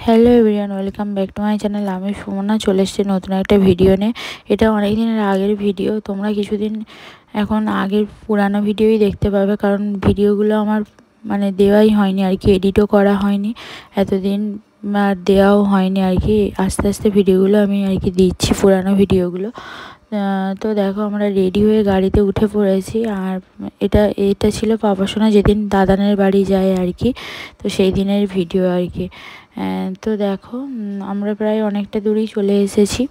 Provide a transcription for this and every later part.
Hello everyone, welcome back to my channel. আমি সুমনা চলে এসেছি নতুন একটা ভিডিও নিয়ে। এটা অনেক দিনের আগের ভিডিও, তোমরা কিছুদিন এখন আগের পুরানো ভিডিওই দেখতে পাবে, কারণ ভিডিওগুলো আমার দেওয়াই হয়নি আর কি, এডিটও করা হয়নি এতদিন, আর দেওয়াও হয়নি আর কি। আস্তে আস্তে ভিডিওগুলো আমি আর কি দিচ্ছি, পুরানো ভিডিওগুলো। তো দেখো আমরা রেডি হয়ে গাড়িতে উঠে পড়েছি, আর এটা ছিল পাপাসোনা যেদিন দাদানের বাড়ি যায় আর কি, তো সেই দিনের ভিডিও আর কি। তো দেখো আমরা প্রায় অনেকটা দূরেই চলে এসেছি।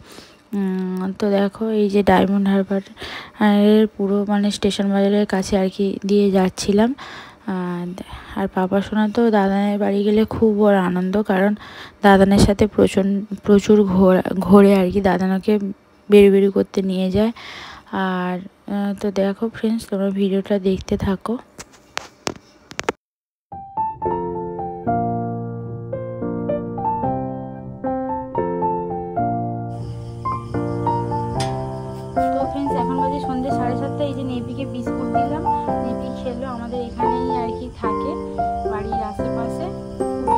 তো দেখো এই যে ডায়মন্ড হারবার এর পুরো স্টেশন বাজারের কাছে আর কি দিয়ে যাচ্ছিলাম। আর পাপাসোনা তো দাদানের বাড়ি গেলে খুব বড় আনন্দ, কারণ দাদানের সাথে প্রচুর ঘোরে আর কি, দাদানকে বেরু করতে নিয়ে যায়। আর তো দেখো ফ্রেন্ডস, তোমরা ভিডিওটা দেখতে থাকো। এখন বাজে সন্ধ্যে 7:30। এই যে নেপিকে বিস্কুট দিলাম, নেপি খেলো। আমাদের এখানেই আর কি থাকে, বাড়ির আশেপাশে,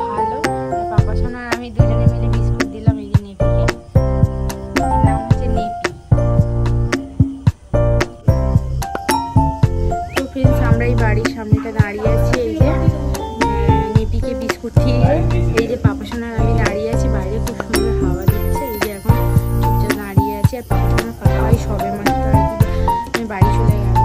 ভালো। পাপাসোনা আর আমি দুজনে মিলে বিস্কুট দিলাম এই যে নেপিকে, নাম হচ্ছে নেপি। তো ফ্রেন্ডস, আমরা এই বাড়ির সামনেটা দাঁড়িয়ে আছি, এই যে নেপিকে বিস্কুট দিয়ে এই যে পাপাসোনা আর আমি দাঁড়িয়ে আছি। বাইরে খুব সুন্দর হাওয়া দিচ্ছে, এই যে এখন চুপচাপ দাঁড়িয়ে আছি। আর পাপাসোনার পাপাই সবে মাত্র আর কি বাড়ি চলে গেল।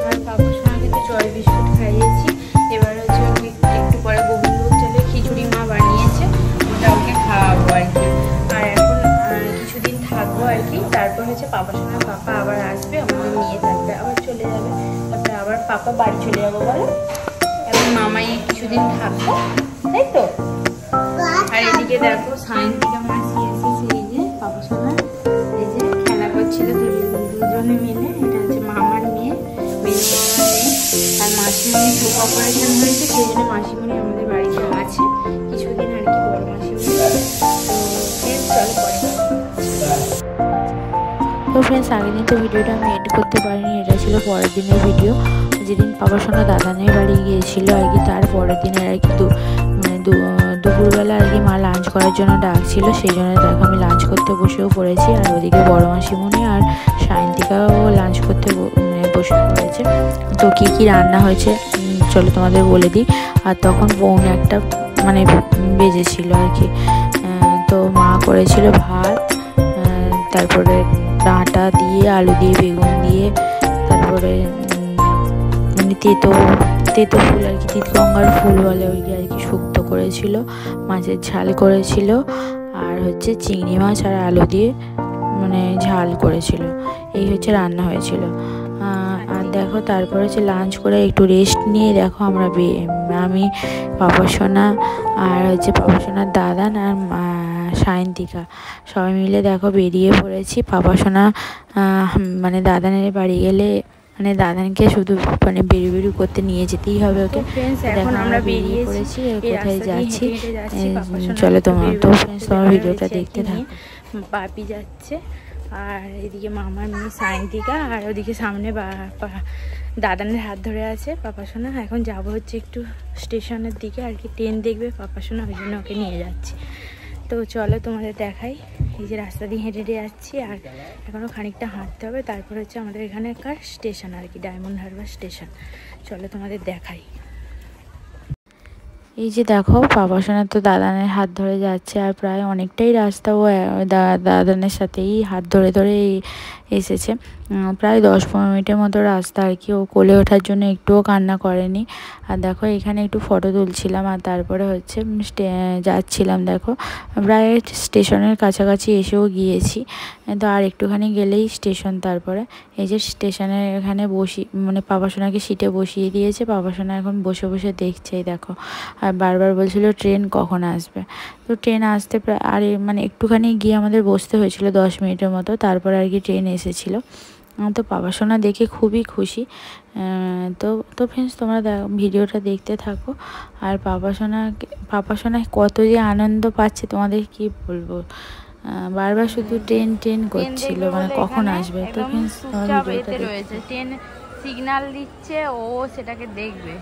আর পাপাসোনাকে তো জল বিস্কুট খাইয়েছি, এবার হচ্ছে ওকে একটু পরে গোবিন্দভোগ চালের খিচুড়ি মা বানিয়েছে, ওটা ওকে খাওয়াবো আর কি। আর এখন কিছুদিন থাকবো আর কি, তারপর হচ্ছে পাপাসোনার পাপা আবার আসবে, আমাদের নিয়ে থাকবে, আবার চলে যাবে, তারপরে আবার পাপা বাড়ি চলে যাবো। বলো, এখন মামাই কিছুদিন থাকবো, তাই তো? আর এদিকে দেখো সায়ন্তিকা মাসি এসেছে, এই যে পাপাসোনা এই যে খেলা করছিল দুজনে মিলে। এটা হচ্ছে মামার মেয়ে, আর মাসিমণি চোখ অপারেশন হয়েছে, সেই জন্য মাসিমণি আমাদের বাড়িতে আছে কিছুদিন আর কি, বড় মাসিমণি। তো ফ্রেন্ডস, আগের দিন তো ভিডিওটা আমি এডিট করতে পারিনি, এটা ছিল পরের দিনের ভিডিও, যেদিন পাপাসোনা দাদানের বাড়ি গিয়েছিল আর কি, তার পরের দিনের আর কি। দুপুরবেলা আর কি মা লাঞ্চ করার জন্য ডাকছিল, সেই জন্য দেখো আমি লাঞ্চ করতে বসেও পড়েছি। আর ওদিকে বড় মাসিমণি আর সায়ন্তিকাও লাঞ্চ করতে বসে পড়েছে। তো কী কী রান্না হয়েছে চলো তোমাদের বলে দিই। আর তখন 1:45 বেজেছিল আর কি। তো মা করেছিল ভাত, তারপরে ডাঁটা দিয়ে, আলু দিয়ে, বেগুন দিয়ে, তারপরে তেতো ফুল আর কি, তিতগঙ্গার ফুল বলে ওইকে আর কি, শুক্তো করেছিল, মাছের ঝাল করেছিল, আর হচ্ছে চিংড়ি মাছ আর আলু দিয়ে ঝাল করেছিল। এই হচ্ছে রান্না হয়েছিল। আর দেখো তারপরে হচ্ছে লাঞ্চ করে একটু রেস্ট নিয়ে দেখো আমরা আমি, পাপাসোনা আর হচ্ছে পাপাসোনার দাদান আর সায়ন্তিকা সবাই মিলে দেখো বেরিয়ে পড়েছি। পাপাসোনা দাদানের বাড়ি গেলে দাদানকে শুধু বেরু করতে নিয়ে যেতেই হবে ওকে। এখন আমরা বেরিয়ে পড়েছি, কোথায় যাচ্ছি চলো তোমার ভিডিওটা দেখতে থাকো। বাপি যাচ্ছে, আর এদিকে মামার মেয়ে সায়ন্তিকা, আর ওদিকে সামনে দাদানের হাত ধরে আছে পাপাসোনা। এখন যাবো হচ্ছে একটু স্টেশনের দিকে আর কি, ট্রেন দেখবে পাপাসোনা, ওই জন্য ওকে নিয়ে যাচ্ছি। তো চলো তোমাদের দেখাই, এই যে রাস্তা দিয়ে হেঁটে হেঁটে যাচ্ছি, আর এখনও খানিকটা হাঁটতে হবে, তারপর হচ্ছে আমাদের এখানকার স্টেশন আর কি, ডায়মন্ড হারবার স্টেশন। চলো তোমাদের দেখাই। এই যে দেখো পাপাসোনা তো দাদানের হাত ধরে যাচ্ছে, আর প্রায় অনেকটাই রাস্তা ও দাদানের সাথেই হাত ধরে ধরে এসেছে, প্রায় 10-15 মিনিটের মতো রাস্তা আর কি। ও কোলে ওঠার জন্য একটুও কান্না করেনি। আর দেখো এখানে একটু ফটো তুলছিলাম, আর তারপরে হচ্ছে যাচ্ছিলাম। দেখো প্রায় স্টেশনের কাছাকাছি এসেও গিয়েছি, তো আর একটুখানি গেলেই স্টেশন। তারপরে এই যে স্টেশনের এখানে পাপাসোনাকে সিটে বসিয়ে দিয়েছে, পাপাসোনা এখন বসে বসে দেখছে। দেখো আর বারবার বলছিল ট্রেন কখন আসবে। তো ট্রেন আসতে প্রায় আর একটুখানি গিয়ে আমাদের বসতে হয়েছিল 10 মিনিটের মতো, তারপরে আর কি ট্রেন এসেছিল। তো পাপাসোনা দেখে খুবই খুশি। তো ফ্রেন্ডস, তোমরা ভিডিওটা দেখতে থাকো। আর পাপাসোনা কত যে আনন্দ পাচ্ছে তোমাদের কি বলবো, বারবার শুধু ট্রেন করছিল, কখন আসবে। তো ফ্রেন্ডস, ভিডিওটা রয়েছে, ট্রেন সিগন্যাল দিচ্ছে, ও সেটাকে দেখবে।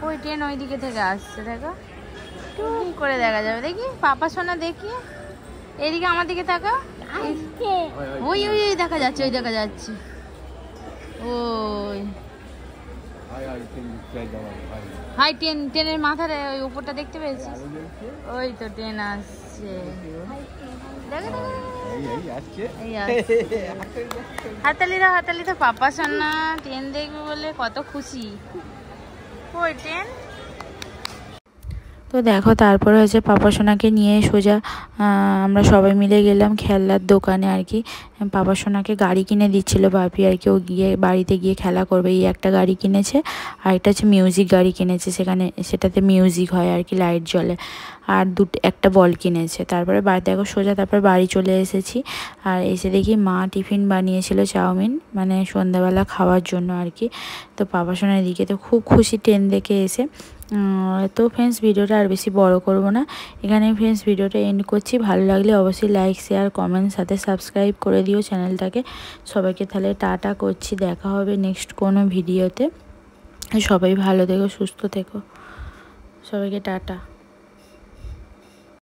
ওই ট্রেন ওই দিকে থেকে আসছে, দেখো টুক করে দেখা যাবে। দেখি পাপা সোনা, দেখি এদিকে আমার দিকে তাকা। ওই ওই ওই দেখা যাচ্ছে, ওই দেখা যাচ্ছে, ওই হাই ট্রেন, ট্রেনের মাথার ওই উপরটা দেখতে পেয়েছিস? ওই তো ট্রেন আসছে, হাতালি দাও, হাতালি দাও। পাপা সোনা ট্রেন দেখবে বলে কত খুশি। ওই ট্রেন। তো দেখো তারপরে হচ্ছে পাপা সোনাকে নিয়ে সোজা আমরা সবাই মিলে গেলাম খেলনার দোকানে আর কি। পাপা সোনাকে গাড়ি কিনে দিচ্ছিল বাপি আর কি, ও গিয়ে বাড়িতে গিয়ে খেলা করবে। এই একটা গাড়ি কিনেছে, আর একটা হচ্ছে মিউজিক গাড়ি কিনেছে, সেটাতে মিউজিক হয় আর কি, লাইট জ্বলে। আর একটা বল কিনেছে। তারপরে দেখো সোজা তারপর বাড়ি চলে এসেছি। আর এসে দেখি মা টিফিন বানিয়েছিল চাউমিন, মানে সন্ধ্যাবেলা খাওয়ার জন্য আর কি। তো পাপা সোনার দিকে তো খুব খুশি ট্রেন দেখে এসে। তো ফ্রেন্ডস ভিডিওটা আর বেশি বড় করব না, এখানে ফ্রেন্ডস ভিডিওটা এন্ড করছি। ভালো লাগলে অবশ্যই লাইক শেয়ার কমেন্ট সাথে সাবস্ক্রাইব করে দিও চ্যানেলটাকে। সবাইকে তাহলে টাটা করছি, দেখা হবে নেক্সট কোনো ভিডিওতে। সবাই ভালো থেকো, সুস্থ থেকো, সবাইকে টাটা।